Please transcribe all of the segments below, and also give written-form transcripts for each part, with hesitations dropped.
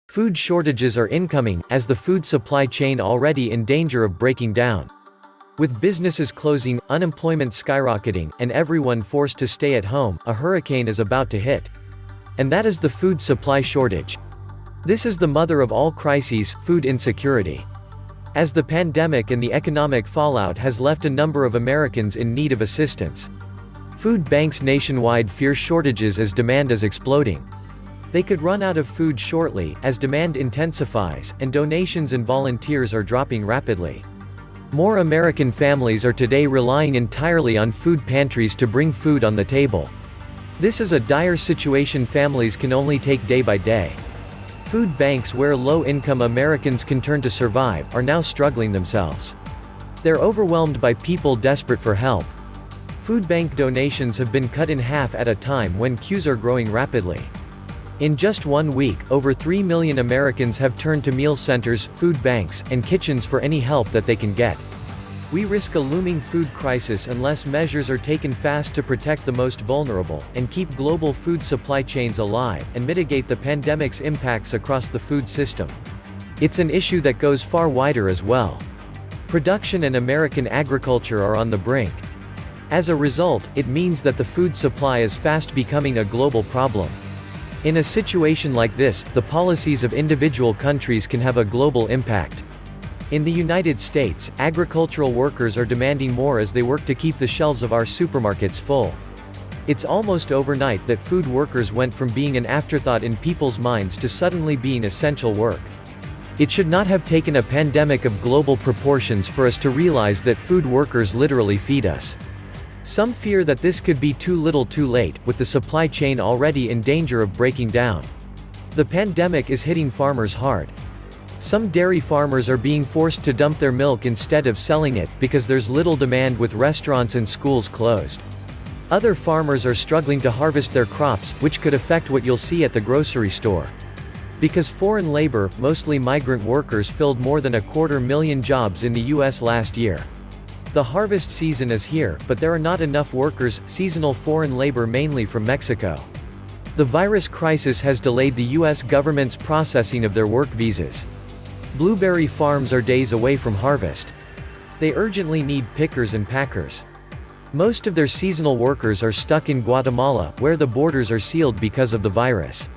Food shortages are incoming, as the food supply chain already in danger of breaking down. With businesses closing, unemployment skyrocketing, and everyone forced to stay at home, a hurricane is about to hit. And that is the food supply shortage. This is the mother of all crises, food insecurity. As the pandemic and the economic fallout has left a number of Americans in need of assistance. Food banks nationwide fear shortages as demand is exploding. They could run out of food shortly, as demand intensifies, and donations and volunteers are dropping rapidly. More American families are today relying entirely on food pantries to bring food on the table. This is a dire situation families can only take day by day. Food banks where low-income Americans can turn to survive, are now struggling themselves. They're overwhelmed by people desperate for help. Food bank donations have been cut in half at a time when queues are growing rapidly. In just 1 week, over 3 million Americans have turned to meal centers, food banks, and kitchens for any help that they can get. We risk a looming food crisis unless measures are taken fast to protect the most vulnerable, and keep global food supply chains alive, and mitigate the pandemic's impacts across the food system. It's an issue that goes far wider as well. Production and American agriculture are on the brink. As a result, it means that the food supply is fast becoming a global problem. In a situation like this, the policies of individual countries can have a global impact. In the United States, agricultural workers are demanding more as they work to keep the shelves of our supermarkets full. It's almost overnight that food workers went from being an afterthought in people's minds to suddenly being essential work. It should not have taken a pandemic of global proportions for us to realize that food workers literally feed us. Some fear that this could be too little too late, with the supply chain already in danger of breaking down. The pandemic is hitting farmers hard. Some dairy farmers are being forced to dump their milk instead of selling it, because there's little demand with restaurants and schools closed. Other farmers are struggling to harvest their crops, which could affect what you'll see at the grocery store. Because foreign labor, mostly migrant workers, filled more than 250,000 jobs in the US last year. The harvest season is here, but there are not enough workers, seasonal foreign labor mainly from Mexico. The virus crisis has delayed the US government's processing of their work visas. Blueberry farms are days away from harvest. They urgently need pickers and packers. Most of their seasonal workers are stuck in Guatemala, where the borders are sealed because of the virus.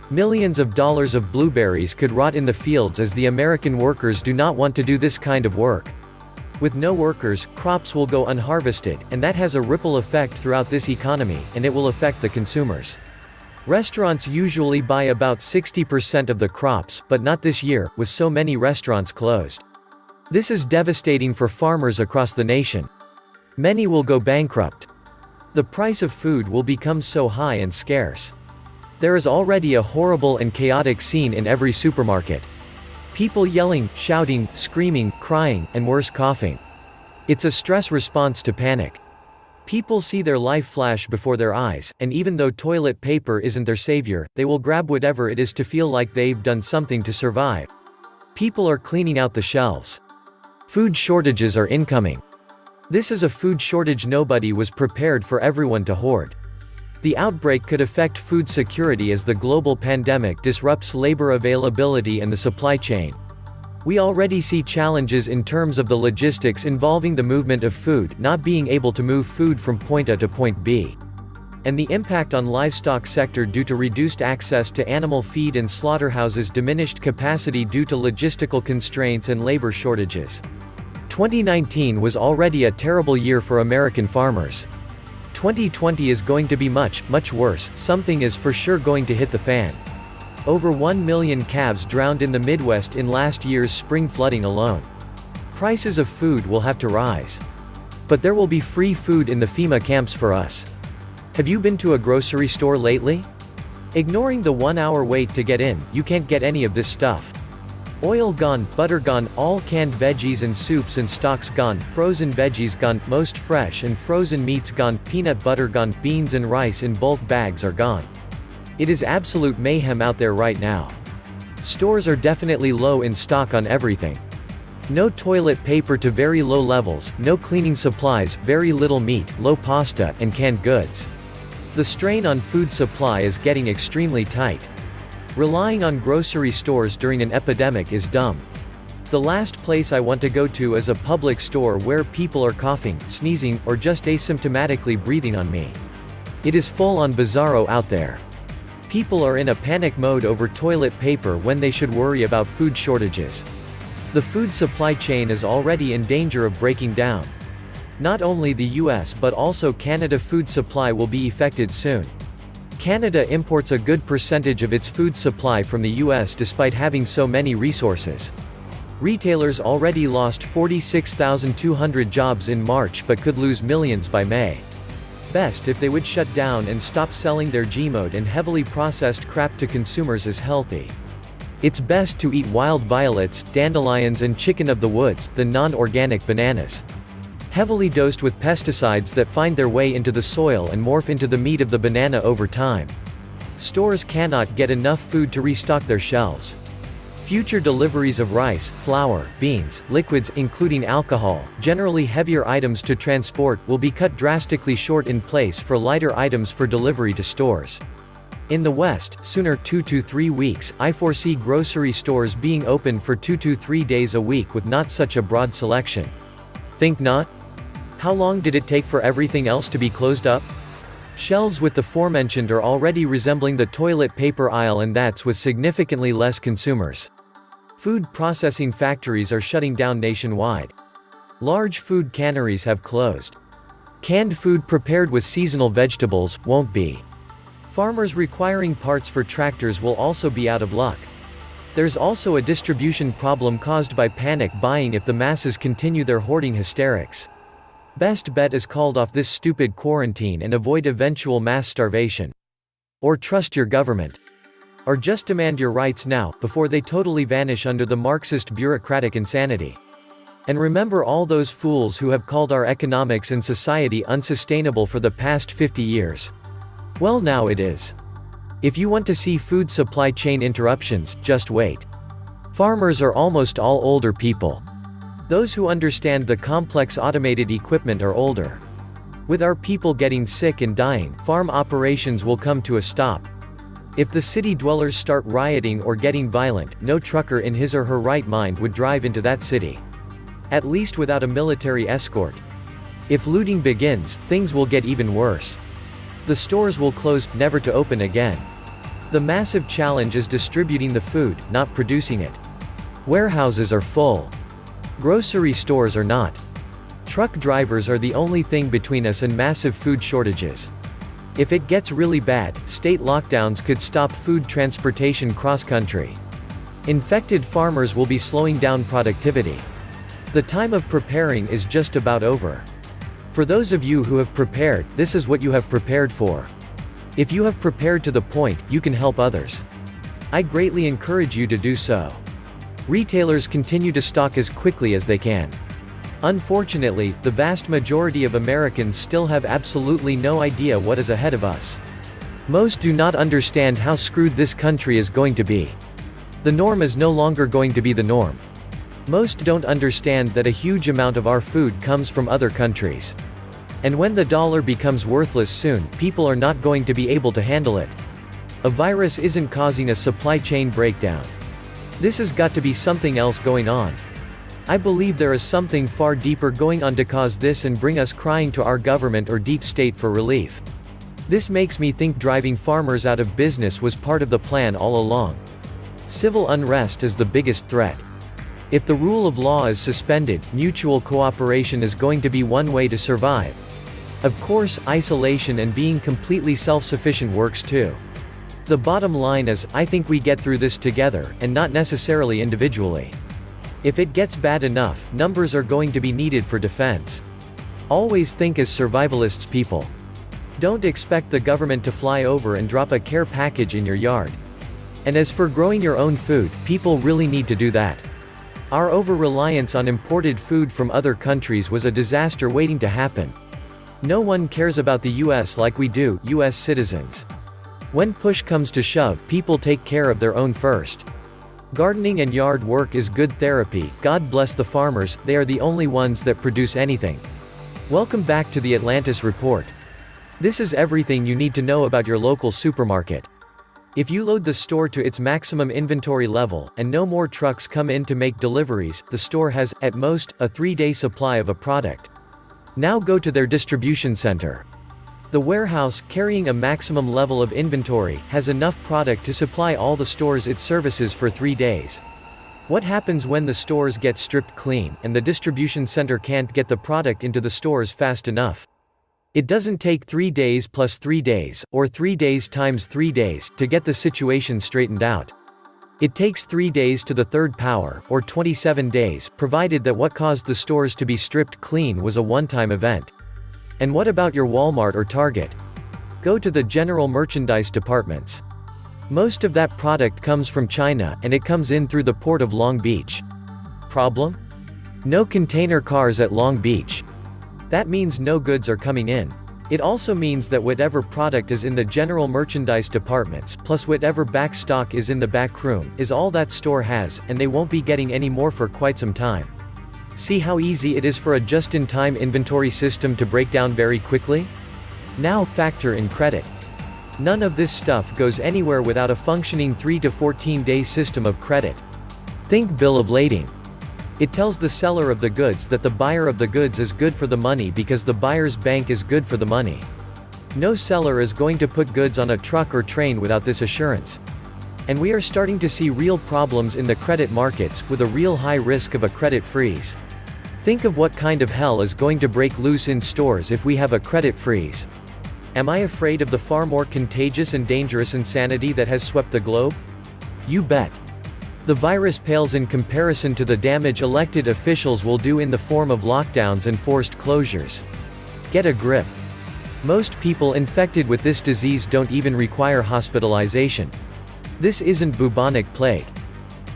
Millions of dollars of blueberries could rot in the fields as the American workers do not want to do this kind of work. With no workers, crops will go unharvested, and that has a ripple effect throughout this economy, and it will affect the consumers. Restaurants usually buy about 60% of the crops, but not this year, with so many restaurants closed. This is devastating for farmers across the nation. Many will go bankrupt. The price of food will become so high and scarce. There is already a horrible and chaotic scene in every supermarket. People yelling, shouting, screaming, crying, and worse, coughing. It's a stress response to panic. People see their life flash before their eyes, and even though toilet paper isn't their savior, they will grab whatever it is to feel like they've done something to survive. People are cleaning out the shelves. Food shortages are incoming. This is a food shortage nobody was prepared for everyone to hoard. The outbreak could affect food security as the global pandemic disrupts labor availability and the supply chain. We already see challenges in terms of the logistics involving the movement of food, not being able to move food from point A to point B. And the impact on livestock sector due to reduced access to animal feed and slaughterhouses, diminished capacity due to logistical constraints and labor shortages. 2019 was already a terrible year for American farmers. 2020 is going to be much, much worse. Something is for sure going to hit the fan. Over 1 million calves drowned in the Midwest in last year's spring flooding alone. Prices of food will have to rise. But there will be free food in the FEMA camps for us. Have you been to a grocery store lately? Ignoring the 1-hour wait to get in, you can't get any of this stuff. Oil gone, butter gone, all canned veggies and soups and stocks gone, frozen veggies gone, most fresh and frozen meats gone, peanut butter gone, beans and rice in bulk bags are gone. It is absolute mayhem out there right now. Stores are definitely low in stock on everything. No toilet paper to very low levels, no cleaning supplies, very little meat, low pasta, and canned goods. The strain on food supply is getting extremely tight. Relying on grocery stores during an epidemic is dumb. The last place I want to go to is a public store where people are coughing, sneezing, or just asymptomatically breathing on me. It is full on bizarro out there. People are in a panic mode over toilet paper when they should worry about food shortages. The food supply chain is already in danger of breaking down. Not only the US but also Canada food supply will be affected soon. Canada imports a good percentage of its food supply from the US despite having so many resources. Retailers already lost 46,200 jobs in March but could lose millions by May. Best if they would shut down and stop selling their GMO'd and heavily processed crap to consumers as healthy. It's best to eat wild violets, dandelions and chicken of the woods, than non-organic bananas. Heavily dosed with pesticides that find their way into the soil and morph into the meat of the banana over time. Stores cannot get enough food to restock their shelves. Future deliveries of rice, flour, beans, liquids including alcohol, generally heavier items to transport, will be cut drastically short in place for lighter items for delivery to stores. In the West, sooner 2 to 3 weeks, I foresee grocery stores being open for 2 to 3 days a week with not such a broad selection. Think not? How long did it take for everything else to be closed up? Shelves with the aforementioned are already resembling the toilet paper aisle, and that's with significantly less consumers. Food processing factories are shutting down nationwide. Large food canneries have closed. Canned food prepared with seasonal vegetables won't be. Farmers requiring parts for tractors will also be out of luck. There's also a distribution problem caused by panic buying if the masses continue their hoarding hysterics. Best bet is called off this stupid quarantine and avoid eventual mass starvation. Or trust your government. Or just demand your rights now, before they totally vanish under the Marxist bureaucratic insanity. And remember all those fools who have called our economics and society unsustainable for the past 50 years. Well, now it is. If you want to see food supply chain interruptions, just wait. Farmers are almost all older people. Those who understand the complex automated equipment are older. With our people getting sick and dying, farm operations will come to a stop. If the city dwellers start rioting or getting violent, no trucker in his or her right mind would drive into that city. At least without a military escort. If looting begins, things will get even worse. The stores will close, never to open again. The massive challenge is distributing the food, not producing it. Warehouses are full. Grocery stores are not. Truck drivers are the only thing between us and massive food shortages. If it gets really bad, state lockdowns could stop food transportation cross-country. Infected farmers will be slowing down productivity. The time of preparing is just about over. For those of you who have prepared, this is what you have prepared for. If you have prepared to the point, you can help others. I greatly encourage you to do so. Retailers continue to stock as quickly as they can. Unfortunately, the vast majority of Americans still have absolutely no idea what is ahead of us. Most do not understand how screwed this country is going to be. The norm is no longer going to be the norm. Most don't understand that a huge amount of our food comes from other countries. And when the dollar becomes worthless soon, people are not going to be able to handle it. A virus isn't causing a supply chain breakdown. This has got to be something else going on. I believe there is something far deeper going on to cause this and bring us crying to our government or deep state for relief. This makes me think driving farmers out of business was part of the plan all along. Civil unrest is the biggest threat. If the rule of law is suspended, mutual cooperation is going to be one way to survive. Of course, isolation and being completely self-sufficient works too. The bottom line is, I think we get through this together, and not necessarily individually. If it gets bad enough, numbers are going to be needed for defense. Always think as survivalists, people. Don't expect the government to fly over and drop a care package in your yard. And as for growing your own food, people really need to do that. Our over-reliance on imported food from other countries was a disaster waiting to happen. No one cares about the US like we do, US citizens. When push comes to shove, people take care of their own first. Gardening and yard work is good therapy. God bless the farmers, they are the only ones that produce anything. Welcome back to the Atlantis Report. This is everything you need to know about your local supermarket. If you load the store to its maximum inventory level, and no more trucks come in to make deliveries, the store has, at most, a 3-day supply of a product. Now go to their distribution center. The warehouse, carrying a maximum level of inventory, has enough product to supply all the stores it services for 3 days. What happens when the stores get stripped clean, and the distribution center can't get the product into the stores fast enough? It doesn't take 3 days plus 3 days, or 3 days times 3 days, to get the situation straightened out. It takes 3 days to the third power, or 27 days, provided that what caused the stores to be stripped clean was a one-time event. And what about your Walmart or Target? Go to the general merchandise departments. Most of that product comes from China, and it comes in through the port of Long Beach. Problem? No container cars at Long Beach. That means no goods are coming in. It also means that whatever product is in the general merchandise departments, plus whatever back stock is in the back room, is all that store has, and they won't be getting any more for quite some time. See how easy it is for a just-in-time inventory system to break down very quickly? Now, factor in credit. None of this stuff goes anywhere without a functioning 3 to 14-day system of credit. Think bill of lading. It tells the seller of the goods that the buyer of the goods is good for the money because the buyer's bank is good for the money. No seller is going to put goods on a truck or train without this assurance. And we are starting to see real problems in the credit markets, with a real high risk of a credit freeze. Think of what kind of hell is going to break loose in stores if we have a credit freeze. Am I afraid of the far more contagious and dangerous insanity that has swept the globe? You bet. The virus pales in comparison to the damage elected officials will do in the form of lockdowns and forced closures. Get a grip. Most people infected with this disease don't even require hospitalization. This isn't bubonic plague.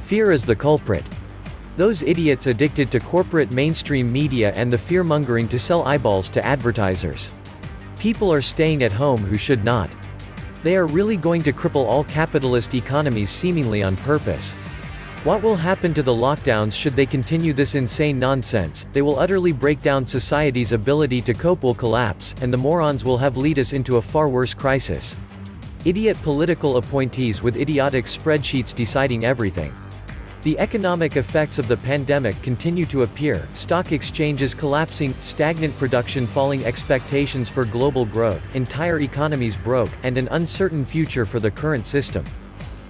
Fear is the culprit. Those idiots addicted to corporate mainstream media and the fear-mongering to sell eyeballs to advertisers. People are staying at home who should not. They are really going to cripple all capitalist economies seemingly on purpose. What will happen to the lockdowns should they continue this insane nonsense? They will utterly break down society's ability to cope, will collapse, and the morons will have lead us into a far worse crisis. Idiot political appointees with idiotic spreadsheets deciding everything. The economic effects of the pandemic continue to appear: stock exchanges collapsing, stagnant production, falling expectations for global growth, entire economies broke, and an uncertain future for the current system.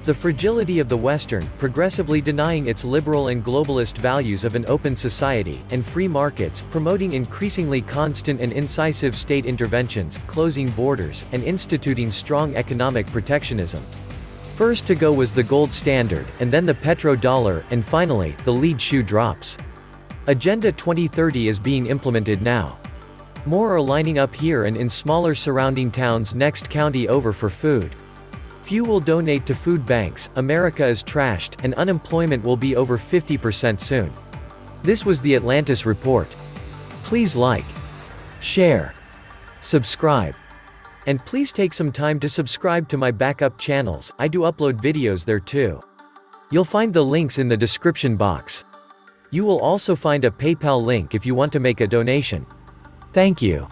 The fragility of the Western, progressively denying its liberal and globalist values of an open society, and free markets, promoting increasingly constant and incisive state interventions, closing borders, and instituting strong economic protectionism. First to go was the gold standard, and then the petrodollar, and finally, the lead shoe drops. Agenda 2030 is being implemented now. More are lining up here and in smaller surrounding towns next county over for food. Few will donate to food banks, America is trashed, and unemployment will be over 50% soon. This was the Atlantis Report. Please like, share, subscribe. And please take some time to subscribe to my backup channels. I do upload videos there too. You'll find the links in the description box. You will also find a PayPal link if you want to make a donation. Thank you.